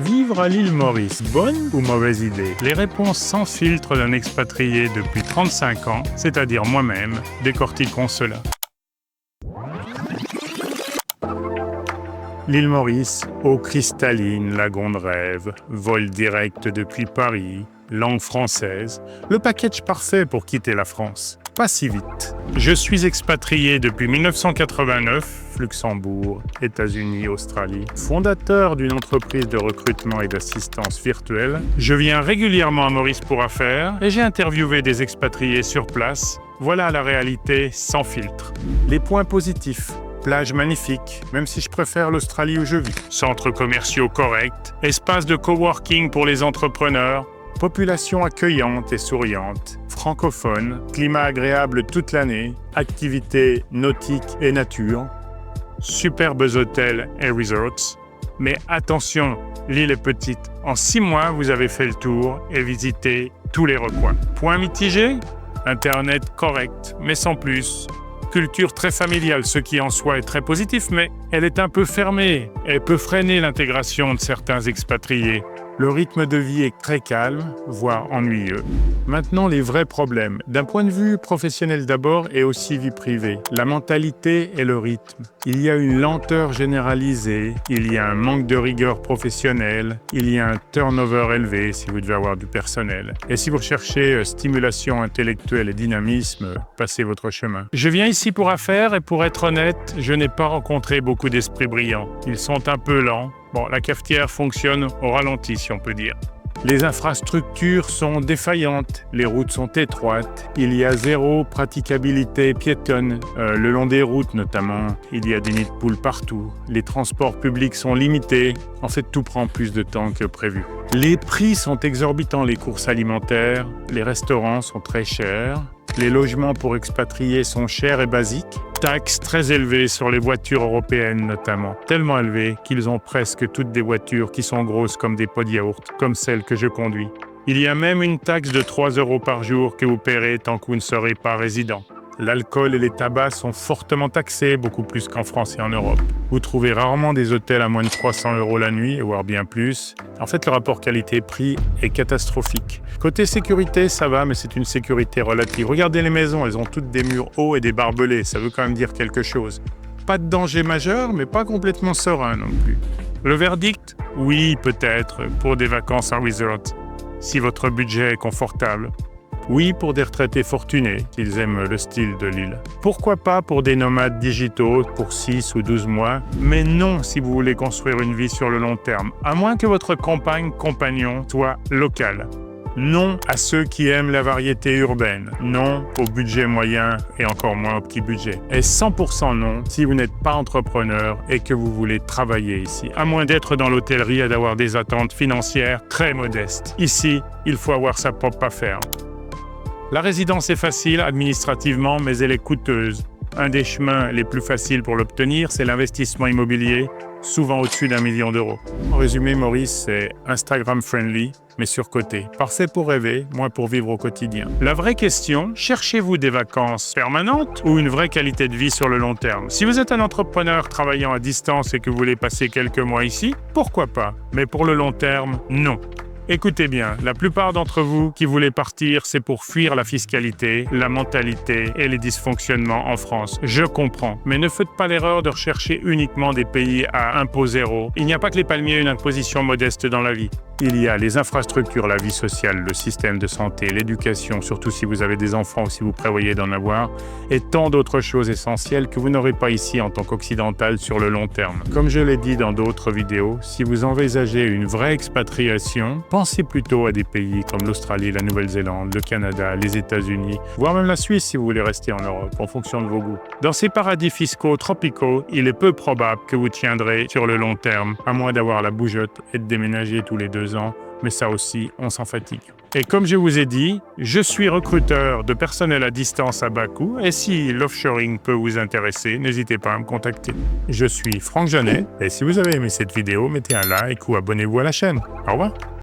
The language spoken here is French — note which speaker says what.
Speaker 1: Vivre à l'île Maurice, bonne ou mauvaise idée? Les réponses sans filtre d'un expatrié depuis 35 ans, c'est-à-dire moi-même, décortiquons cela. L'île Maurice, eau cristalline, lagon de rêve, vol direct depuis Paris, langue française, le package parfait pour quitter la France. Pas si vite. Je suis expatrié depuis 1989, Luxembourg, États-Unis, Australie, fondateur d'une entreprise de recrutement et d'assistance virtuelle. Je viens régulièrement à Maurice pour affaires et j'ai interviewé des expatriés sur place. Voilà la réalité sans filtre. Les points positifs. Plage magnifique, même si je préfère l'Australie où je vis. Centres commerciaux corrects, espace de coworking pour les entrepreneurs, population accueillante et souriante, francophone, climat agréable toute l'année, activités nautiques et nature, superbes hôtels et resorts. Mais attention, l'île est petite. En 6 mois, vous avez fait le tour et visité tous les recoins. Point mitigé? Internet correct, mais sans plus. Culture très familiale, ce qui en soi est très positif, mais elle est un peu fermée. Elle peut freiner l'intégration de certains expatriés. Le rythme de vie est très calme, voire ennuyeux. Maintenant, les vrais problèmes. D'un point de vue professionnel d'abord et aussi vie privée. La mentalité et le rythme. Il y a une lenteur généralisée, il y a un manque de rigueur professionnelle, il y a un turnover élevé si vous devez avoir du personnel. Et si vous recherchez stimulation intellectuelle et dynamisme, passez votre chemin. Je viens ici pour affaires et pour être honnête, je n'ai pas rencontré beaucoup d'esprits brillants. Ils sont un peu lents. Bon, la cafetière fonctionne au ralenti, si on peut dire. Les infrastructures sont défaillantes, les routes sont étroites, il y a zéro praticabilité piétonne, le long des routes notamment, il y a des nids de poules partout, les transports publics sont limités, en fait tout prend plus de temps que prévu. Les prix sont exorbitants, les courses alimentaires, les restaurants sont très chers, les logements pour expatriés sont chers et basiques, taxes très élevées sur les voitures européennes notamment, tellement élevées qu'ils ont presque toutes des voitures qui sont grosses comme des pots de yaourt, comme celle que je conduis. Il y a même une taxe de 3 € par jour que vous paierez tant que vous ne serez pas résident. L'alcool et les tabacs sont fortement taxés, beaucoup plus qu'en France et en Europe. Vous trouvez rarement des hôtels à moins de 300 € la nuit, voire bien plus. En fait, le rapport qualité-prix est catastrophique. Côté sécurité, ça va, mais c'est une sécurité relative. Regardez les maisons, elles ont toutes des murs hauts et des barbelés, ça veut quand même dire quelque chose. Pas de danger majeur, mais pas complètement serein non plus. Le verdict? Oui, peut-être, pour des vacances en resort, si votre budget est confortable. Oui, pour des retraités fortunés, s'ils aiment le style de l'île. Pourquoi pas pour des nomades digitaux pour 6 ou 12 mois, mais non si vous voulez construire une vie sur le long terme, à moins que votre compagnon soit local. Non à ceux qui aiment la variété urbaine. Non au budget moyen et encore moins au petit budget. Et 100% non si vous n'êtes pas entrepreneur et que vous voulez travailler ici. À moins d'être dans l'hôtellerie et d'avoir des attentes financières très modestes. Ici, il faut avoir sa propre affaire. La résidence est facile administrativement, mais elle est coûteuse. Un des chemins les plus faciles pour l'obtenir, c'est l'investissement immobilier, souvent au-dessus d'1 million d'euros. En résumé, Maurice, c'est Instagram-friendly, mais surcoté. Parfait pour rêver, moins pour vivre au quotidien. La vraie question, cherchez-vous des vacances permanentes ou une vraie qualité de vie sur le long terme? Si vous êtes un entrepreneur travaillant à distance et que vous voulez passer quelques mois ici, pourquoi pas? Mais pour le long terme, non. Écoutez bien, la plupart d'entre vous qui voulez partir, c'est pour fuir la fiscalité, la mentalité et les dysfonctionnements en France. Je comprends, mais ne faites pas l'erreur de rechercher uniquement des pays à impôt zéro. Il n'y a pas que les palmiers une imposition modeste dans la vie. Il y a les infrastructures, la vie sociale, le système de santé, l'éducation, surtout si vous avez des enfants ou si vous prévoyez d'en avoir, et tant d'autres choses essentielles que vous n'aurez pas ici en tant qu'occidental sur le long terme. Comme je l'ai dit dans d'autres vidéos, si vous envisagez une vraie expatriation, pensez plutôt à des pays comme l'Australie, la Nouvelle-Zélande, le Canada, les États-Unis, voire même la Suisse si vous voulez rester en Europe, en fonction de vos goûts. Dans ces paradis fiscaux tropicaux, il est peu probable que vous tiendrez sur le long terme, à moins d'avoir la bougeotte et de déménager tous les 2 ans, mais ça aussi, on s'en fatigue. Et comme je vous ai dit, je suis recruteur de personnel à distance à bas coût, et si l'offshoring peut vous intéresser, n'hésitez pas à me contacter. Je suis Franck Jeannet, et si vous avez aimé cette vidéo, mettez un like ou abonnez-vous à la chaîne. Au revoir.